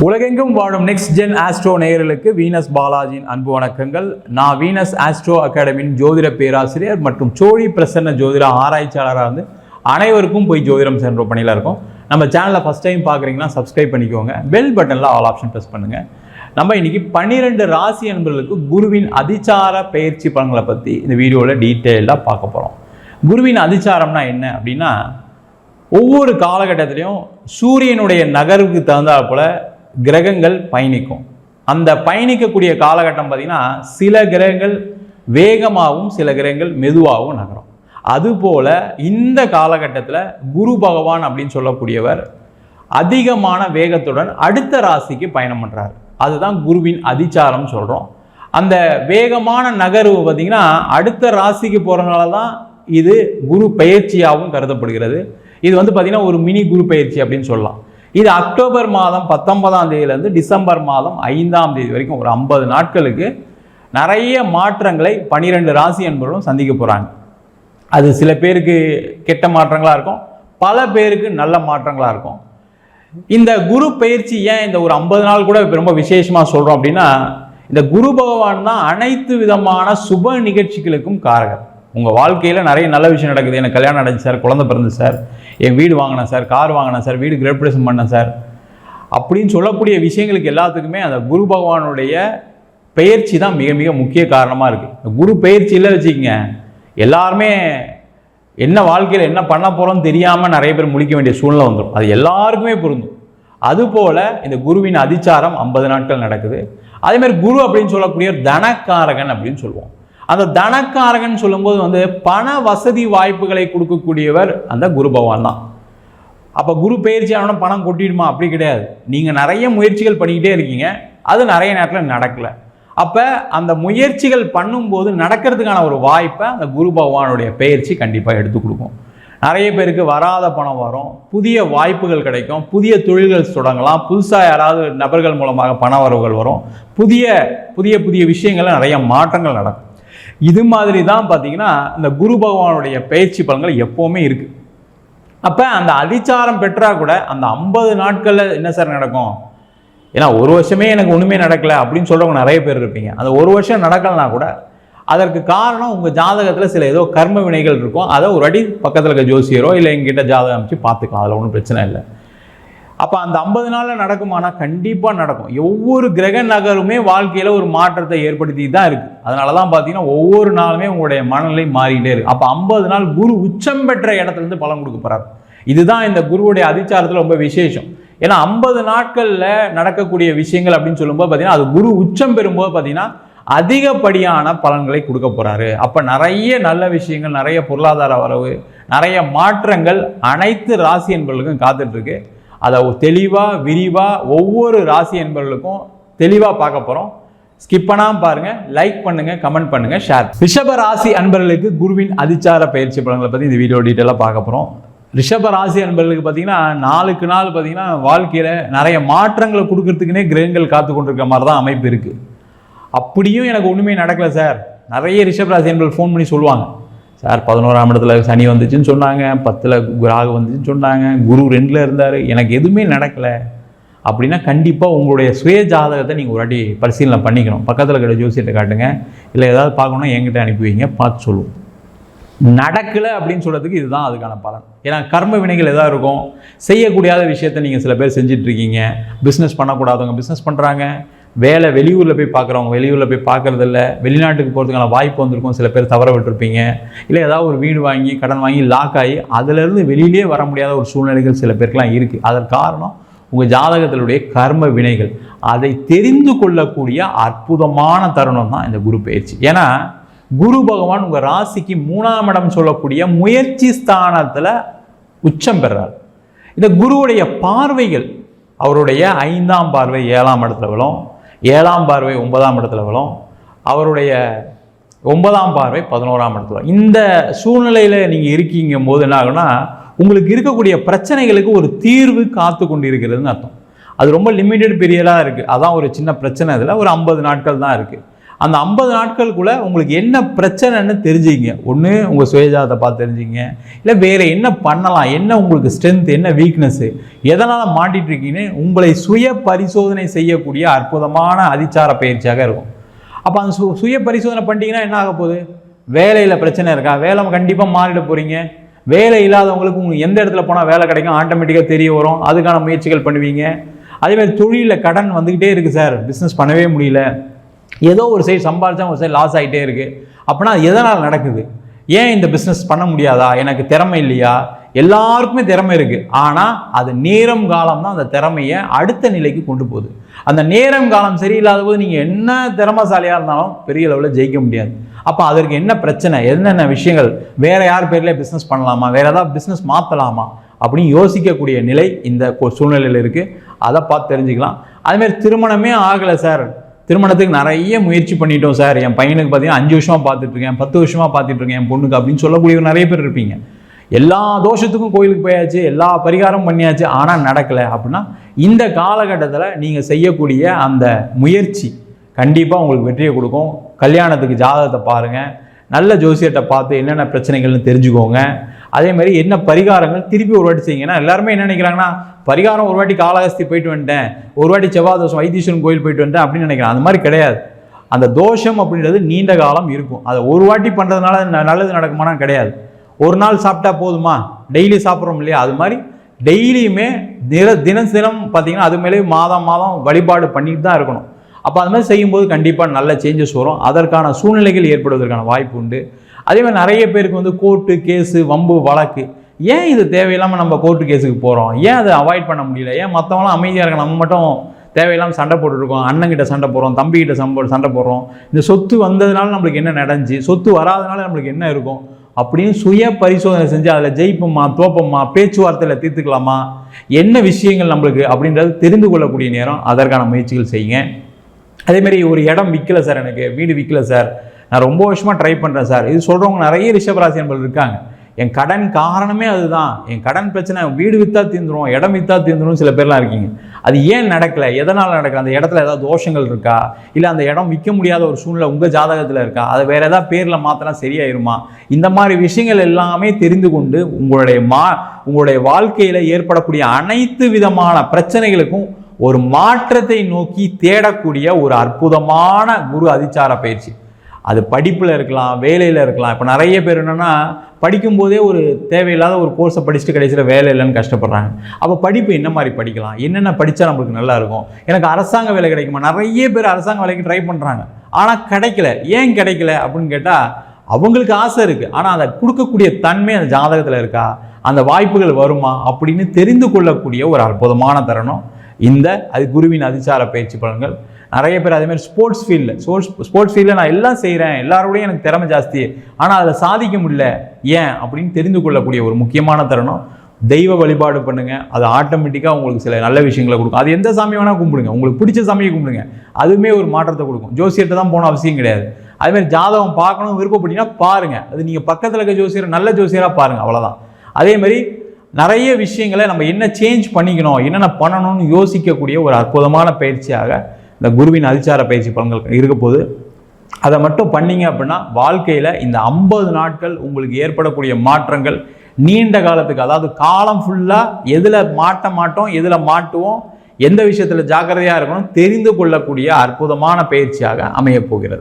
உலகெங்கும் வாழும் next gen astro நேயர்களுக்கு வீனஸ் பாலாஜியின் அன்பு வணக்கங்கள். நான் வீனஸ் ஆஸ்ட்ரோ அகாடமியின் ஜோதிட பேராசிரியர் மற்றும் சோழி பிரசன்ன ஜோதிட ஆராய்ச்சியாளராக வந்து அனைவருக்கும் போய் ஜோதிடம் சென்ற பணியில் இருக்கும். நம்ம சேனலில் ஃபஸ்ட் டைம் பார்க்குறீங்கன்னா சப்ஸ்கிரைப் பண்ணிக்கோங்க. பெல் பட்டனில் ஆல் ஆப்ஷன் ப்ரெஸ் பண்ணுங்கள். நம்ம இன்னைக்கு 12 ராசி அன்பர்களுக்கு குருவின் அதிச்சார பயிற்சி பலன்களை பற்றி இந்த வீடியோவில் டீட்டெயிலாக பார்க்க போகிறோம். குருவின் அதிச்சாரம்னா என்ன அப்படின்னா, ஒவ்வொரு காலகட்டத்திலையும் சூரியனுடைய நகர்வுக்கு தகுந்தாற் போல கிரகங்கள் பயணிக்கும். அந்த பயணிக்கக்கூடிய காலகட்டம் பார்த்திங்கன்னா, சில கிரகங்கள் வேகமாகவும் சில கிரகங்கள் மெதுவாகவும் நகரும். அதுபோல் இந்த காலகட்டத்தில் குரு பகவான் அப்படின்னு சொல்லக்கூடியவர் அதிகமான வேகத்துடன் அடுத்த ராசிக்கு பயணம் பண்ணுறாரு. அதுதான் குருவின் அதிச்சாரம் சொல்கிறோம். அந்த வேகமான நகர்வு பார்த்திங்கன்னா அடுத்த ராசிக்கு போகிறதுனால தான் இது குரு பயிற்சியாகவும் கருதப்படுகிறது. இது வந்து பார்த்திங்கன்னா ஒரு மினி குரு பயிற்சி அப்படின்னு சொல்லலாம். இது அக்டோபர் மாதம் 19ஆம் தேதியிலேருந்து டிசம்பர் மாதம் 5ஆம் தேதி வரைக்கும் ஒரு 50 நாட்களுக்கு நிறைய மாற்றங்களை 12 ராசி என்பவர்களும் சந்திக்க போகிறாங்க. அது சில பேருக்கு கெட்ட மாற்றங்களாக இருக்கும், பல பேருக்கு நல்ல மாற்றங்களாக இருக்கும். இந்த குரு பயிற்சி ஏன் இந்த ஒரு 50 நாள் கூட ரொம்ப விசேஷமாக சொல்கிறோம் அப்படின்னா, இந்த குரு பகவான் தான் அனைத்து விதமான சுப நிகழ்ச்சிகளுக்கும் காரகர். உங்கள் வாழ்க்கையில் நிறைய நல்ல விஷயம் நடக்குது. எனக்கு கல்யாணம் நடந்துச்சு சார், குழந்தை பிறந்து சார், என் வீடு வாங்கினேன் சார், கார் வாங்கினேன் சார், வீடு கிரேப்ரேஷன் பண்ணேன் சார் அப்படின்னு சொல்லக்கூடிய விஷயங்களுக்கு எல்லாத்துக்குமே அந்த குரு பகவானுடைய பெயர்ச்சி தான் மிக மிக முக்கிய காரணமாக இருக்குது. குரு பெயர்ச்சி இல்லை வச்சுக்கோங்க, எல்லாருமே என்ன வாழ்க்கையில் என்ன பண்ண போகிறோம்னு தெரியாமல் நிறைய பேர் முழிக்க வேண்டிய சூழ்நிலை வந்துடும். அது எல்லாருக்குமே பொருந்தும். அதுபோல் இந்த குருவின் அதிச்சாரம் 50 நாட்கள் நடக்குது. அதேமாதிரி குரு அப்படின்னு சொல்லக்கூடிய தனக்காரகன் அப்படின்னு சொல்லுவோம். அந்த தனக்காரகன் சொல்லும்போது வந்து பண வசதி வாய்ப்புகளை கொடுக்கக்கூடியவர் அந்த குரு பகவான் தான். அப்போ குரு பயிற்சி ஆனால் பணம் கொட்டிடுமா? அப்படி கிடையாது. நீங்கள் நிறைய முயற்சிகள் பண்ணிக்கிட்டே இருக்கீங்க, அது நிறைய நேரத்தில் நடக்கலை. அப்போ அந்த முயற்சிகள் பண்ணும்போது நடக்கிறதுக்கான ஒரு வாய்ப்பை அந்த குரு பகவானுடைய பயிற்சி கண்டிப்பாக எடுத்து கொடுக்கும். நிறைய பேருக்கு வராத பணம் வரும், புதிய வாய்ப்புகள் கிடைக்கும், புதிய தொழில்கள் தொடங்கலாம், புதுசாக யாராவது நபர்கள் மூலமாக பண வரவுகள் வரும், புதிய புதிய புதிய விஷயங்கள் நிறைய மாற்றங்கள் நடக்கும். இது மாதிரி தான் பார்த்தீங்கன்னா இந்த குரு பகவானுடைய பயிற்சி பலன்கள் எப்போவுமே இருக்குது. அப்போ அந்த அதிச்சாரம் பெற்றா கூட அந்த 50 நாட்களில் என்ன சார் நடக்கும்? ஏன்னா ஒரு வருஷமே எனக்கு ஒன்றுமே நடக்கலை அப்படின்னு சொல்கிறவங்க நிறைய பேர் இருப்பீங்க. அந்த ஒரு வருஷம் நடக்கலைன்னா கூட அதற்கு காரணம் உங்கள் ஜாதகத்தில் சில ஏதோ கர்ம வினைகள் இருக்கும். அதை ஒரு அடி பக்கத்தில் இருக்க ஜோசியரோ இல்லை எங்கிட்ட ஜாதகம் அமைச்சு பார்த்துக்கலாம், அதில் ஒன்றும் பிரச்சனை இல்லை. அப்போ அந்த 50 நாளில் நடக்குமானா கண்டிப்பாக நடக்கும். ஒவ்வொரு கிரக நகருமே வாழ்க்கையில் ஒரு மாற்றத்தை ஏற்படுத்தி தான் இருக்குது. அதனால தான் பார்த்தீங்கன்னா ஒவ்வொரு நாளுமே உங்களுடைய மனநிலை மாறிக்கிட்டே இருக்குது. அப்போ 50 நாள் குரு உச்சம் பெற்ற இடத்துலேருந்து பலன் கொடுக்க போகிறார். இதுதான் இந்த குருவுடைய அதிச்சாரத்தில் ரொம்ப விசேஷம். ஏன்னா 50 நாட்களில் நடக்கக்கூடிய விஷயங்கள் அப்படின்னு சொல்லும்போது பார்த்தீங்கன்னா அது குரு உச்சம் பெறும்போது பார்த்தீங்கன்னா அதிகப்படியான பலன்களை கொடுக்க போகிறாரு. அப்போ நிறைய நல்ல விஷயங்கள், நிறைய பொருளாதார வரவு, நிறைய மாற்றங்கள் அனைத்து ராசி என்பவர்களுக்கும் காத்துட்ருக்கு. அதை தெளிவாக விரிவாக ஒவ்வொரு ராசி என்பவர்களுக்கும் தெளிவாக பார்க்க போகிறோம். ஸ்கிப் பண்ணாமல் பாருங்கள், லைக் பண்ணுங்கள், கமெண்ட் பண்ணுங்கள், ஷேர். ரிஷப ராசி அன்பர்களுக்கு குருவின் அதிச்சார பயிற்சி பலன்களை பற்றி இந்த வீடியோ டீட்டெயிலாக பார்க்க போகிறோம். ரிஷப ராசி அன்பர்களுக்கு பார்த்தீங்கன்னா நாளுக்கு நாள் பார்த்தீங்கன்னா வாழ்க்கையில் நிறைய மாற்றங்களை கொடுக்கறதுக்குனே கிரகங்கள் காத்து கொண்டிருக்க மாதிரி தான் அமைப்பு இருக்குது. அப்படியும் எனக்கு ஒன்றுமே நடக்கலை சார். நிறைய ரிஷப ராசி அன்பர்கள் ஃபோன் பண்ணி சொல்லுவாங்க, சார் 11ஆம் இடத்துல சனி வந்துச்சுன்னு சொன்னாங்க, 10ல் ராகு வந்துச்சுன்னு சொன்னாங்க, குரு 2ல் இருந்தார், எனக்கு எதுவுமே நடக்கலை அப்படின்னா கண்டிப்பாக உங்களுடைய சுய ஜாதகத்தை நீங்கள் ஒரு வாட்டி பரிசீலனை பண்ணிக்கணும். பக்கத்தில் இருக்கிற ஜோசியத்தை காட்டுங்க, இல்லை ஏதாவது பார்க்கணுன்னா என்கிட்ட அனுப்பி வைங்க, பார்த்து சொல்லுவோம். நடக்கலை அப்படின்னு சொல்கிறதுக்கு இதுதான் அதுக்கான பலன். ஏன்னா கர்ம வினைகள் எதாவது இருக்கும், செய்யக்கூடாத விஷயத்தை நீங்கள் சில பேர் செஞ்சிட்ருக்கீங்க. பிஸ்னஸ் பண்ணக்கூடாதவங்க பிஸ்னஸ் பண்ணுறாங்க, வேலை வெளியூரில் போய் பார்க்குறவங்க வெளியூரில் போய் பார்க்குறதில்ல, வெளிநாட்டுக்கு போகிறதுக்கான வாய்ப்பு வந்திருக்கும், சில பேர் தவற விட்டுருப்பீங்க. இல்லை ஏதாவது ஒரு வீடு வாங்கி கடன் வாங்கி லாக் ஆகி அதிலேருந்து வெளியிலே வர முடியாத ஒரு சூழ்நிலைகள் சில பேருக்குலாம் இருக்குது. அதற்கு காரணம் உங்கள் ஜாதகத்தினுடைய கர்ம வினைகள். அதை தெரிந்து கொள்ளக்கூடிய அற்புதமான தருணம் தான் இந்த குரு பயிற்சி. ஏன்னா குரு பகவான் உங்கள் ராசிக்கு 3ஆம் இடம் சொல்லக்கூடிய முயற்சி ஸ்தானத்தில் உச்சம் பெறார். இந்த குருவுடைய பார்வைகள் அவருடைய 5ஆம் பார்வை 7ஆம் இடத்துல விழும், 7ஆம் பார்வை 9ஆம் இடத்துல விழும், அவருடைய 9ஆம் பார்வை 11ஆம் இடத்துல. இந்த சூழ்நிலையில் நீங்கள் இருக்கீங்கும் போது என்ன ஆகுனா, உங்களுக்கு இருக்கக்கூடிய பிரச்சனைகளுக்கு ஒரு தீர்வு காத்து கொண்டு இருக்கிறதுன்னு அர்த்தம். அது ரொம்ப லிமிட்டட் பீரியடாக இருக்குது. அதான் ஒரு சின்ன பிரச்சனை. இதில் ஒரு 50 நாட்கள் தான் இருக்குது. அந்த 50 நாட்களுக்குள்ள உங்களுக்கு என்ன பிரச்சனைன்னு தெரிஞ்சுங்க. ஒன்று உங்கள் சுயஜாதத்தை பார்த்து தெரிஞ்சுங்க, இல்லை வேறு என்ன பண்ணலாம், என்ன உங்களுக்கு ஸ்ட்ரென்த், என்ன வீக்னஸ்ஸு, எதனால் மாட்டிகிட்டு இருக்கீங்கன்னு உங்களை சுய பரிசோதனை செய்யக்கூடிய அற்புதமான அதிச்சார பயிற்சியாக இருக்கும். அப்போ அந்த சுய பரிசோதனை பண்ணிட்டீங்கன்னா என்ன ஆக போகுது? வேலையில் பிரச்சனை இருக்கா? வேலை கண்டிப்பாக மாறிட போகிறீங்க. வேலை இல்லாதவங்களுக்கு உங்களுக்கு எந்த இடத்துல போனால் வேலை கிடைக்கும் ஆட்டோமேட்டிக்காக தெரிய வரும். அதுக்கான முயற்சிகள் பண்ணுவீங்க. அதேமாதிரி தொழிலில் கடன் வந்துக்கிட்டே இருக்குது சார், பிஸ்னஸ் பண்ணவே முடியல, ஏதோ ஒரு சைடு சம்பாதிச்சா ஒரு சைடு லாஸ் ஆகிட்டே இருக்குது. அப்படின்னா எதனால் நடக்குது? ஏன் இந்த பிஸ்னஸ் பண்ண முடியாதா? எனக்கு திறமை இல்லையா? எல்லாருக்குமே திறமை இருக்குது. ஆனால் அது நேரம் காலம் தான் அந்த திறமையை அடுத்த நிலைக்கு கொண்டு போகுது. அந்த நேரம் காலம் சரியில்லாத போது நீங்கள் என்ன திறமைசாலியாக இருந்தாலும் பெரிய லெவலில் ஜெயிக்க முடியாது. அப்போ அதற்கு என்ன பிரச்சனை, என்னென்ன விஷயங்கள், வேறு யார் பேர்லேயே பிஸ்னஸ் பண்ணலாமா, வேறு ஏதாவது பிஸ்னஸ் மாற்றலாமா அப்படின்னு யோசிக்கக்கூடிய நிலை இந்த சூழ்நிலையில் இருக்குது. அதை பார்த்து தெரிஞ்சுக்கலாம். அதுமாதிரி திருமணமே ஆகலை சார், திருமணத்துக்கு நிறைய முயற்சி பண்ணிட்டோம் சார், என் பையனுக்கு பார்த்தீங்கன்னா 5 வருஷமாக பார்த்துட்ருக்கேன், 10 வருஷமாக பார்த்துட்ருக்கேன் என் பொண்ணுக்கு அப்படின்னு சொல்லக்கூடிய நிறைய பேர் இருப்பீங்க. எல்லா தோஷத்துக்கும் கோயிலுக்கு போயாச்சு, எல்லா பரிகாரம் பண்ணியாச்சு, ஆனால் நடக்கலை அப்படின்னா இந்த காலகட்டத்தில் நீங்கள் செய்யக்கூடிய அந்த முயற்சி கண்டிப்பாக உங்களுக்கு வெற்றியை கொடுக்கும். கல்யாணத்துக்கு ஜாதகத்தை பாருங்கள், நல்ல ஜோசியத்தை பார்த்து என்னென்ன பிரச்சனைகள்னு தெரிஞ்சுக்கோங்க. அதே மாதிரி என்ன பரிகாரங்கள் திருப்பி ஒரு வாட்டி செய்யுங்கன்னா, எல்லாருமே என்ன நினைக்கிறாங்கன்னா பரிகாரம் ஒரு வாட்டி காளஹஸ்தி போயிட்டு வந்துட்டேன், ஒரு வாட்டி செவ்வாய் தோஷம் வைத்தீஸ்வரன் கோயில் போயிட்டு வந்துட்டேன் அப்படின்னு நினைக்கிறேன். அந்த மாதிரி கிடையாது. அந்த தோஷம் அப்படின்றது நீண்ட காலம் இருக்கும். அதை ஒரு வாட்டி பண்ணுறதுனால நல்லது நடக்குமானா கிடையாது. ஒரு நாள் சாப்பிட்டா போதுமா, டெய்லி சாப்பிட்றோம் இல்லையா, அது மாதிரி டெய்லியுமே தினம் பார்த்தீங்கன்னா அது மேலே மாதம் வழிபாடு பண்ணிட்டு தான் இருக்கணும். அப்போ அது மாதிரி செய்யும்போது கண்டிப்பாக நல்ல சேஞ்சஸ் வரும். அதற்கான சூழ்நிலைகள் ஏற்படுவதற்கான வாய்ப்பு உண்டு. அதே மாதிரி நிறைய பேருக்கு வந்து கோர்ட்டு கேஸு வம்பு வழக்கு, ஏன் இது தேவையில்லாமல் நம்ம கோர்ட்டு கேஸுக்கு போகிறோம், ஏன் அதை அவாய்ட் பண்ண முடியல, ஏன் மற்றவங்களாம் அமைதியாக இருக்க, நம்ம மட்டும் தேவையில்லாமல் சண்டை போட்டுருக்கோம், அண்ணங்கிட்ட சண்டை போடுறோம், தம்பிக்கிட்ட சண்டை போடுறோம், இந்த சொத்து வந்ததுனால நம்மளுக்கு என்ன நடந்துச்சு, சொத்து வராதனால நம்மளுக்கு என்ன இருக்கும் அப்படின்னு சுய பரிசோதனை செஞ்சு அதில் ஜெயிப்போமா தோப்போமா, பேச்சுவார்த்தையில் தீர்த்துக்கலாமா, என்ன விஷயங்கள் நம்மளுக்கு அப்படின்றது தெரிந்து கொள்ளக்கூடிய நேரம். அதற்கான முயற்சிகள் செய்யுங்க. அதேமாதிரி ஒரு இடம் விற்கலை சார், எனக்கு வீடு விற்கலை சார், நான் ரொம்ப வருஷமாக ட்ரை பண்ணுறேன் சார், இது சொல்கிறவங்க நிறைய ரிஷபராசி என்பது இருக்காங்க. என் கடன் காரணமே அதுதான், என் கடன் பிரச்சனை, வீடு விற்றா தீர்ந்துடும், இடம் விற்றா தீர்ந்துடும் சில பேர்லாம் இருக்கீங்க. அது ஏன் நடக்கலை, எதனால் நடக்கலை, அந்த இடத்துல ஏதாவது தோஷங்கள் இருக்கா, இல்லை அந்த இடம் விற்க முடியாத ஒரு சூழ்நிலை உங்கள் ஜாதகத்தில் இருக்கா, அதை வேறு ஏதாவது பேரில் மாற்றினா சரியாயிருமா, இந்த மாதிரி விஷயங்கள் எல்லாமே தெரிந்து கொண்டு உங்களுடைய வாழ்க்கையில் ஏற்படக்கூடிய அனைத்து விதமான பிரச்சனைகளுக்கும் ஒரு மாற்றத்தை நோக்கி தேடக்கூடிய ஒரு அற்புதமான குரு அதிச்சார பயிற்சி. அது படிப்பில் இருக்கலாம், வேலையில் இருக்கலாம். இப்போ நிறைய பேர் என்னென்னா படிக்கும்போதே ஒரு தேவையில்லாத ஒரு கோர்ஸை படிச்சுட்டு கடைசியில் வேலை இல்லைன்னு கஷ்டப்படுறாங்க. அப்போ படிப்பு என்ன மாதிரி படிக்கலாம், என்னென்ன படித்தா நம்மளுக்கு நல்லா இருக்கும், எனக்கு அரசாங்க வேலை கிடைக்குமா, நிறைய பேர் அரசாங்க வேலைக்கு ட்ரை பண்ணுறாங்க, ஆனால் கிடைக்கல. ஏன் கிடைக்கல அப்படின்னு கேட்டால் அவங்களுக்கு ஆசை இருக்குது, ஆனால் அதை கொடுக்கக்கூடிய தன்மை அந்த ஜாதகத்தில் இருக்கா, அந்த வாய்ப்புகள் வருமா அப்படின்னு தெரிந்து கொள்ளக்கூடிய ஒரு அற்புதமான தருணம் இந்த குருவின் அதிச்சார பயிற்சி பலன்கள். நிறைய பேர் அதேமாதிரி ஸ்போர்ட்ஸ் ஃபீல்டில் நான் எல்லாம் செய்கிறேன், எல்லாரோடையும் எனக்கு திறமை ஜாஸ்தி, ஆனால் அதில் சாதிக்க முடியல, ஏன் அப்படின்னு தெரிந்து கொள்ளக்கூடிய ஒரு முக்கியமான தருணம். தெய்வ வழிபாடு பண்ணுங்கள், அது ஆட்டோமேட்டிக்காக உங்களுக்கு சில நல்ல விஷயங்களை கொடுக்கும். அது எந்த சாமியை வேணால் கும்பிடுங்க, உங்களுக்கு பிடிச்ச சாமியை கும்பிடுங்க, அதுவுமே ஒரு மாற்றத்தை கொடுக்கும். ஜோசியத்தை தான் போன அவசியம் கிடையாது. அதுமாதிரி ஜாதகம் பார்க்கணும் விருப்பப்பட்டீங்கன்னா பாருங்கள், அது நீங்கள் பக்கத்தில் இருக்க ஜோசியர் நல்ல ஜோசியராக பாருங்கள், அவ்வளோதான். அதேமாதிரி நிறைய விஷயங்களை நம்ம என்ன சேஞ்ச் பண்ணிக்கணும், என்னென்ன பண்ணணும்னு யோசிக்கக்கூடிய ஒரு அற்புதமான பயிற்சியாக இந்த குருவின் அதிச்சார பயிற்சி பலன்கள் இருக்க போது. அதை மட்டும் பண்ணீங்க அப்படின்னா வாழ்க்கையில் இந்த 50 நாட்கள் உங்களுக்கு ஏற்படக்கூடிய மாற்றங்கள் நீண்ட காலத்துக்கு, அதாவது காலம் ஃபுல்லாக எதில் மாட்ட மாட்டோம், எதில் மாட்டுவோம், எந்த விஷயத்தில் ஜாக்கிரதையாக இருக்கணும் தெரிந்து கொள்ளக்கூடிய அற்புதமான பயிற்சியாக அமையப் போகிறது.